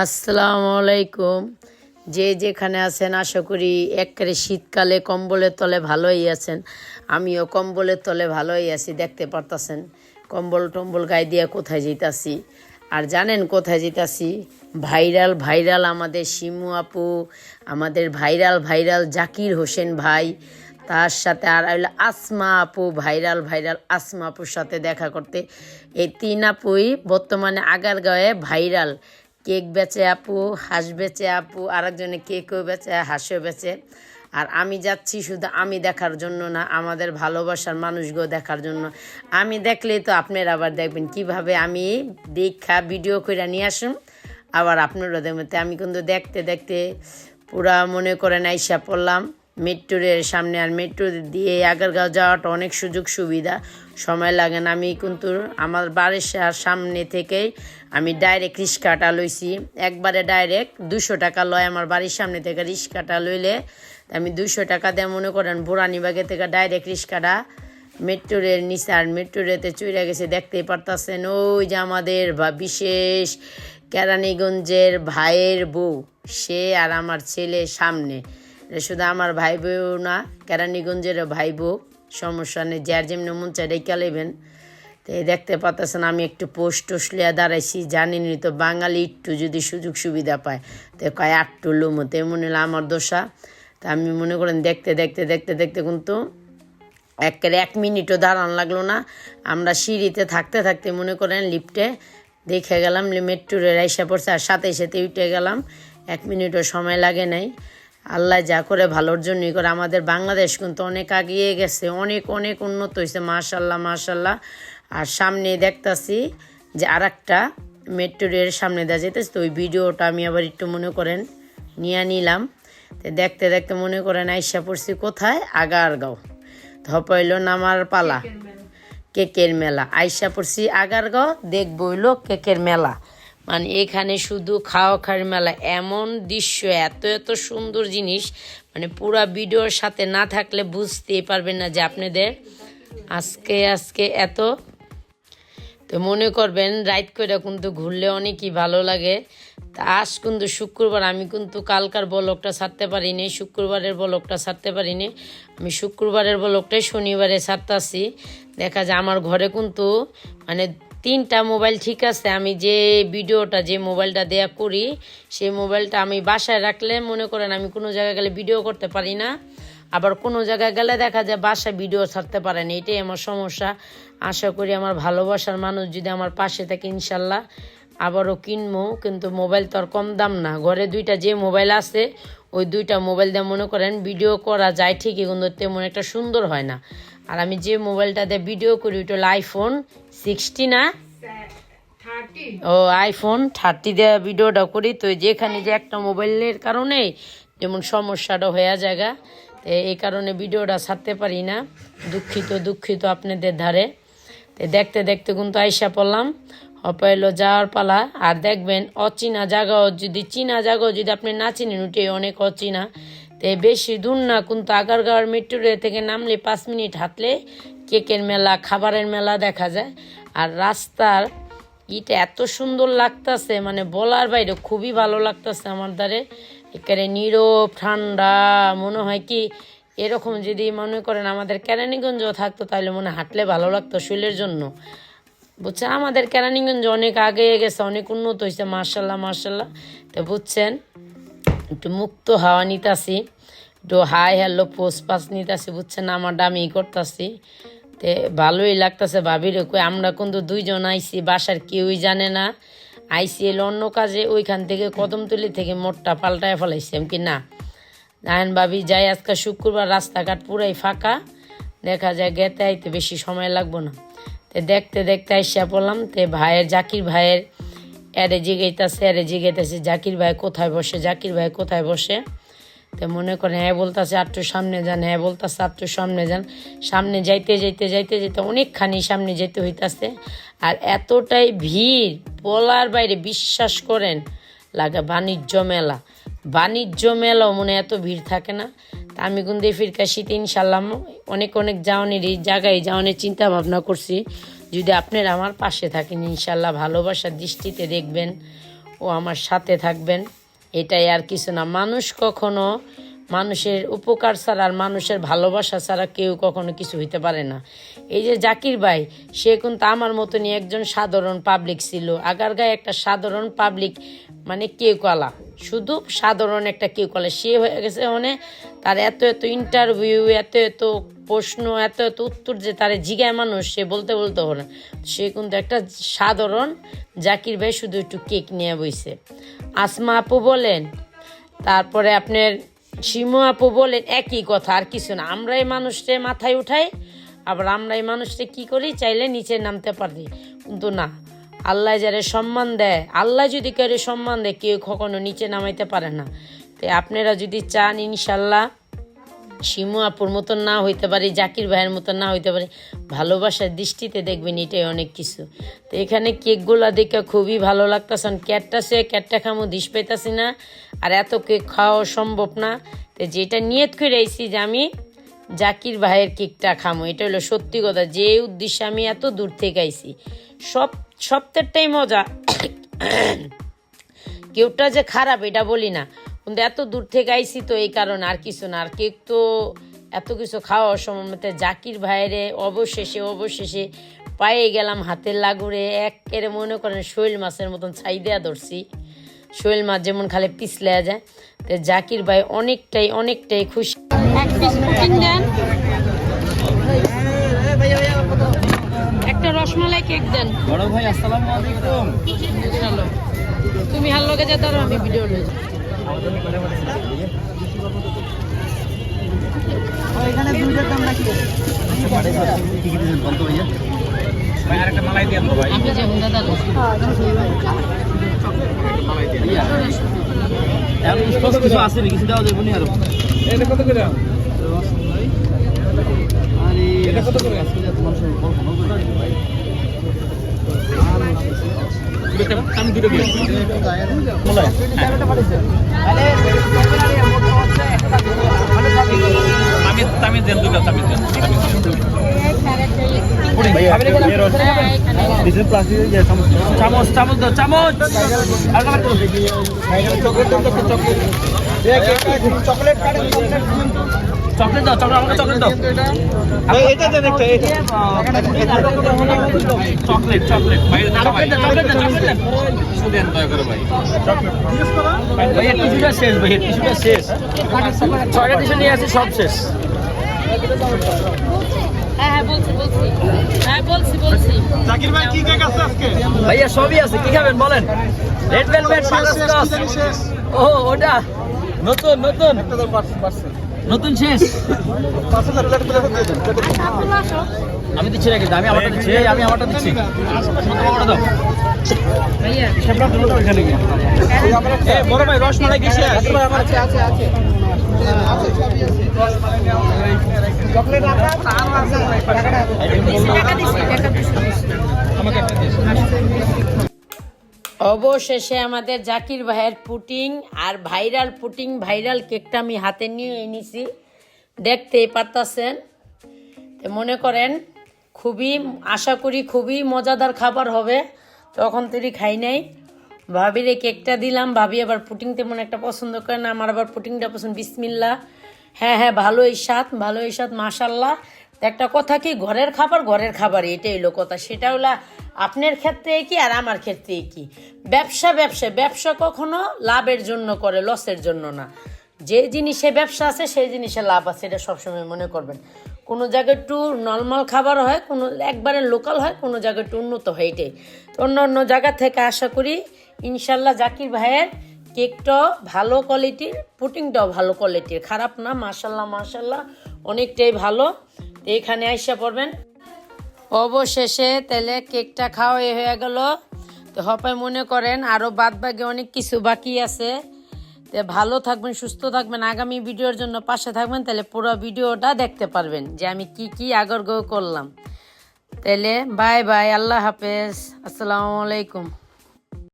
আসসালামু আলাইকুম। যে যেখানে আছেন আশা করি একেবারে শীতকালে কম্বলের তলে ভালোই আছেন। আমিও কম্বলের তলে ভালোই আছি, দেখতে পারতাছেন। কম্বল টম্বল গায়ে দিয়ে কোথায় যেতাছি, আর জানেন কোথায় যেতাছি? ভাইরাল ভাইরাল আমাদের শিমু আপু, আমাদের ভাইরাল ভাইরাল জাকির হোসেন ভাই, তার সাথে আর হইলো আসমা আপু, ভাইরাল ভাইরাল আসমা আপুর সাথে দেখা করতে। এই তিন আপুই বর্তমানে আগারগাঁওয়ে ভাইরাল। কেক বেচে আপু, হাঁস বেচে আপু, আরেকজনে কেকও বেচে হাঁসও বেচে। আর আমি যাচ্ছি শুধু আমি দেখার জন্য না, আমাদের ভালোবাসার মানুষগুলো দেখার জন্য। আমি দেখলেই তো আপনারা আবার দেখবেন কিভাবে আমি দেখা ভিডিও করে নিয়ে আসুন, আবার আপনারা দেখবেন। আমি কিন্তু দেখতে দেখতে পুরা মনে করেন আইসা পড়লাম মেট্রোর সামনে। আর মেট্রো দিয়ে আগারগাঁও যাওয়াটা অনেক সুযোগ সুবিধা, সময় লাগে না। আমি কিন্তু আমার বাড়ির সামনে থেকেই আমি ডাইরেক্ট রিক্সাটা লইছি, একবারে ডাইরেক্ট 200 টাকা লয় আমার বাড়ির সামনে থেকে রিক্সাটা লইলে। আমি 200 টাকা দিয়ে মনে করেন বুড়ানিবাগে থেকে ডাইরেক্ট রিক্সাটা মেট্রোরের নিচে। আর মেট্রোরেতে চড়ে গেছে, দেখতেই পারতেছেন। ওই যে আমাদের বিশেষ কেরানীগঞ্জের ভাইয়ের বউ, সে আর আমার ছেলে সামনে। শুধু আমার ভাই বউ না, কেরানীগঞ্জের ভাই বউ, সমস্যা নেই, যার যেমনি মন চাই রেখা লেবেন। তো দেখতে পাচ্ছেন আমি একটু পোস্ট টোস্ট লিয়া দাঁড়াইছি। জানিনি তো বাঙালি একটু যদি সুযোগ সুবিধা পায় তো কয় আটটু লুমো, তেমন হলো আমার দোষা। তা আমি মনে করেন দেখতে দেখতে দেখতে দেখতে কিন্তু একেবারে 1 মিনিটও দাঁড়ানো লাগলো না। আমরা সিঁড়িতে থাকতে থাকতে মনে করেন লিফটে দেখে গেলাম মেট্রোরে আইসা পড়ছে, আর সাথে সাথে উঠে গেলাম। 1 মিনিটও সময় লাগে নাই। আল্লাহ যা করে ভালোর জন্যই করে। আমাদের বাংলাদেশ কিন্তু অনেক এগিয়ে গেছে, অনেক অনেক উন্নত হয়েছে, মাশাল্লাহ মাশাল্লাহ। আর সামনে দেখতাছি যে আর একটা মেট্রোরের সামনে দেওয়া যেতেছে, তো ওই ভিডিওটা আমি আবার একটু মনে করেন নিয়ে নিলাম। তো দেখতে দেখতে মনে করেন আইসা পড়ছি কোথায়, আগারগাঁও। ধপাইল নামার পালা, কেকের মেলা। আইসা পড়ছি আগারগাঁও, দেখবো হইলো কেকের মেলা। মানে এখানে শুধু খাওয়া খাওয়ার মেলা, এমন দৃশ্য, এত এত সুন্দর জিনিস, মানে পুরা ভিডিওর সাথে না থাকলে বুঝতেই পারবেন না যে আপনাদের আজকে আজকে এত। তো মনে করবেন রাইট করে কিন্তু ঘুরলে অনেকই ভালো লাগে। তা আজ কিন্তু শুক্রবার, আমি কিন্তু কালকার ব্লগটা ছাড়তে পারিনি, শুক্রবারের ব্লগটা ছাড়তে পারিনি। আমি শুক্রবারের ব্লগটাই শনিবারে ছাড়তেছি। দেখা যায় আমার ঘরে কিন্তু মানে 3টা মোবাইল, ঠিক আছে। আমি যে ভিডিওটা যে মোবাইলটা দেয়া করি, সেই মোবাইলটা আমি বাসায় রাখলে মনে করেন আমি কোনো জায়গায় গেলে ভিডিও করতে পারি না, আবার কোনো জায়গায় গেলে দেখা যায় বাসায় ভিডিও ছাড়তে পারে না। এটাই আমার সমস্যা। আশা করি আমার ভালোবাসার মানুষ যদি আমার পাশে থাকে ইনশাল্লাহ আবারও কিনবো। কিন্তু মোবাইল তো আর কম দাম না, ঘরে 2টা যে মোবাইল আছে ওই 2টা মোবাইল দিয়ে মনে করেন ভিডিও করা যায় ঠিকই, কিন্তু তেমন একটা সুন্দর হয় না। আর আমি যে মোবাইলটা দিয়ে ভিডিও করি ওইটা হলো আইফোন 60 না, ও আইফোন 30 দিয়ে ভিডিওটা করি। তো যেখানে যে একটা মোবাইলের কারণে যেমন সমস্যাটা হয়ে জায়গা, এই কারণে ভিডিওটা ছাড়তে পারি না। দুঃখিত দুঃখিত আপনাদের ধারে। তো দেখতে দেখতে কিন্তু আইসা পড়লাম, হপাইলো যাওয়ার পালা। আর দেখবেন অচেনা জায়গাও যদি, চীনা জায়গাও যদি আপনি না চিনেন, ওইটাই অনেক অচেনা। তো বেশি দূর না, কিন্তু আগারগাঁওয়ের মেট্রো রেল থেকে নামলে 5 মিনিট হাঁটলে কেকের মেলা, খাবারের মেলা দেখা যায়। আর রাস্তার ইটা এত সুন্দর লাগতেছে, মানে বলার বাইরে, খুবই ভালো লাগতেছে আমার দ্বারে। একেবারে নীরব ঠান্ডা, মনে হয় কি এরকম যদি মনে করেন আমাদের কেরানীগঞ্জও থাকতো তাহলে মনে হাঁটলে ভালো লাগতো শরীরের জন্য, বুঝছেন। আমাদের কেরানীগঞ্জ অনেক আগে গেছে, অনেক উন্নত হয়েছে, মার্শাল্লাহ মার্শাল্লাহ। তো বুঝছেন, একটু মুক্ত হাওয়া নিতাছি, একটু হাই হ্যালো পোস্ট পাস নিতাছি, বুঝছেন, আমার দামি করতেছি। তে ভালোই লাগতেছে। ভাবির কই আমরা কিন্তু 2জন আইসি, বাসার কেউই জানে না। আইসি এলো অন্য কাজে, ওইখান থেকে কদমতলি থেকে মোটটা পাল্টায় ফেলাইছি আমি কি না। নারায়ণ ভাবি যাই, আজকে শুক্রবার রাস্তাঘাট পুরাই ফাঁকা, দেখা যায় গেতে আইতে বেশি সময় লাগবো না। তো দেখতে দেখতে আইসা পড়লাম। তো ভাইয়ের, জাকির ভাইয়ের এরে জিগাইতেছে জাকির ভাই কোথায় বসে, জাকির ভাই কোথায় বসে। তো মনে করেন হ্যাঁ বলতেছে আটটু সামনে যান, হ্যাঁ বলতেছে আটটু সামনে যান। সামনে যাইতে যাইতে যাইতে যেতে অনেকখানি সামনে যেতে হইতাছে। আর এতটাই ভিড় বলার বাইরে, বিশ্বাস করেন লাগে বাণিজ্য মেলা। বাণিজ্য মেলাও মনে এত ভিড় থাকে না। তা আমি কিন্তু এই ফিরকা শীতে ইনশাল্লাহ অনেক অনেক যাওয়ানের এই জায়গায় যাওয়ানের চিন্তা ভাবনা করছি। যদি আপনারা আমার পাশে থাকেন ইনশাল্লাহ ভালোবাসার দৃষ্টিতে দেখবেন, ও আমার সাথে থাকবেন, এটাই আর কিছু না। মানুষ কখনো মানুষের উপকার ছাড়া আর মানুষের ভালোবাসা ছাড়া কেউ কখনো কিছু হইতে পারে না। এই যে জাকির ভাই, সে কিন্তু আমার মতনই একজন সাধারণ পাবলিক ছিল। আগারগাঁয়ে একটা সাধারণ পাবলিক, মানে কেউ কলা, শুধু সাধারণ একটা কেউ কলা। সে হয়ে গেছে মানে তার এত এত ইন্টারভিউ, এত এত প্রশ্ন, এত এত উত্তর যে তার জিগায় মানুষ, সে বলতে বলতে হলো। সে কিন্তু একটা সাধারণ জাকির ভাই, শুধু একটু কেক নিয়ে বইছে। আসমা আপু বলেন, তারপরে আপনার শিমু আপু বলেন, একই কথা, আর কিছু না। আমরা এই মানুষকে মাথায় উঠাই, আবার আমরা এই মানুষকে কী করি, চাইলে নিচে নামতে পারি, কিন্তু না। আল্লাহ যারা সম্মান দেয়, আল্লাহ যদি কারো সম্মান দেয়, কেউ কখনো নিচে নামাইতে পারে না। তো আপনারা যদি চান, ইনশাল্লাহ শিমু আপুর মতন না হইতে পারি, জাকির ভাইয়ের মতন না হইতে পারি, ভালোবাসার দৃষ্টিতে দেখবেন, এটাই অনেক কিছু। তো এখানে কেকগুলা দেখে খুবই ভালো লাগতেছে। ক্যাটটা খামো, দিস পাইতাছি না, আর এত কেক খাওয়া সম্ভব না। তো যেটা নিয়ত করে আইছি যে আমি জাকির ভাইয়ের কেকটা খামো, এটা হলো সত্যি কথা। যে উদ্দেশ্যে আমি এত দূর থেকে আইছি, সপ্তাহটাই মজা। কেউটা যে খারাপ এটা বলি না, কিন্তু এত দূর থেকে আইছি তো এই কারণে, আর কিছু না। আর কেক তো এত কিছু খাওয়া অসম্ভব। জাকির ভাইরে অবশেষে পায়ে গেলাম হাতের লাগুরে, একেবারে মনে করেন শৈল মাছের মতন ছাই দেয়া ধরছি। শৈল মাছ যেমন খালি পিছলে যায়, তো জাকির ভাই অনেকটাই খুশি। এক পিস পুডিং দেন, একটা রসমালাই কেক দেন। বড় ভাই আসসালামু আলাইকুম। চলো তুমি হার লগে যেতে পারো, আমি ভিডিও লই। এখানে দুইটার দাম রাখি। কি কি দিবেন বলতো ভাইয়া? ভাই আরেকটা মালাই দেন তো ভাই। আমি যে হুন্ডা দাদা মালাই দেন। আর স্পষ্ট কিছু আছে নাকি? কিছু দেওয়া যাবে না আর। এটা কত করে? আরে এটা কত করে? আজকে তোমার সঙ্গে বল ভালো করে ভাই। আমি দুটো দিই। মোলাই। এটা পাঠিয়েছে। আরে আমি দেন দুটো আমি দেন। ভাইয়া ডিজেল প্লাস্টিক দিয়ে চামচ দাও চামচ। আর কাট করো। চকলেট কাটে চকলেট দাও আমাকে চকলেট দাও। এটা দেন একটা চকলেট ভাই চকলেট দেন দেন দয়া করে ভাই। ভাই এর টিস্যুটা শেষ, ভাই এর টিস্যুটা শেষ। ছয়টা টিস্যু নিয়ে আসি, সব শেষ। বলছি। জাকির ভাই কি কেক আছে আজকে? ভাইয়া সবই আছে, কি খাবেন বলেন? Red velvet, butterscotch. ও ওটা নতুন শেষ। আমি দিচ্ছি নাকি? আমি আমারটা দিচ্ছি। বড় ভাই রসমালাই কি শেষ? আছে। চকলেট অবশেষে আমাদের জাকির ভাইয়ের পুটিং আর ভাইরাল কেকটা আমি হাতে নিয়ে এনেছি, দেখতেই পারতাছেন। মনে করেন আশা করি খুবই মজাদার খাবার হবে। তখন তৈরি খাই নাই, ভাবিরে কেকটা দিলাম। ভাবি আবার পুটিং তেমন একটা পছন্দ করে না, আমার আবার পুটিংটা পছন্দ। বিসমিল্লাহ। হ্যাঁ ভালোই স্বাদ মাশাল্লাহ। একটা কথা কি, ঘরের খাবার এটাই হলো কথা। সেটা হলো আপনার ক্ষেত্রে কি আর আমার ক্ষেত্রে কি। ব্যবসা কখনো লাভের জন্য করে, লসের জন্য না। যে জিনিসে ব্যবসা আছে সেই জিনিসে লাভ আছে, এটা সবসময় মনে করবেন। কোনো জায়গায় একটু নর্মাল খাবার হয়, কোনো একবারে লোকাল হয়, কোনো জায়গায় একটু উন্নত হয়, এটাই। তো অন্য জায়গা থেকে আশা করি ইনশাল্লাহ জাকির ভাইয়ের কেকটাও ভালো কোয়ালিটির, পুটিংটাও ভালো কোয়ালিটির, খারাপ না। মাশাল্লাহ অনেকটাই ভালো। এখানে আইসা পড়বেন। অবশেষে তাহলে কেকটা খাওয়া হয়ে গেল। তো হপায় মনে করেন আরও বাকি অনেক কিছু বাকি আছে। তো ভালো থাকবেন, সুস্থ থাকবেন, আগামী ভিডিওর জন্য পাশে থাকবেন। তাহলে পুরো ভিডিওটা দেখতে পারবেন যে আমি কি আগরগো করলাম। তাহলে বাই, আল্লাহ হাফেজ, আসসালামু আলাইকুম।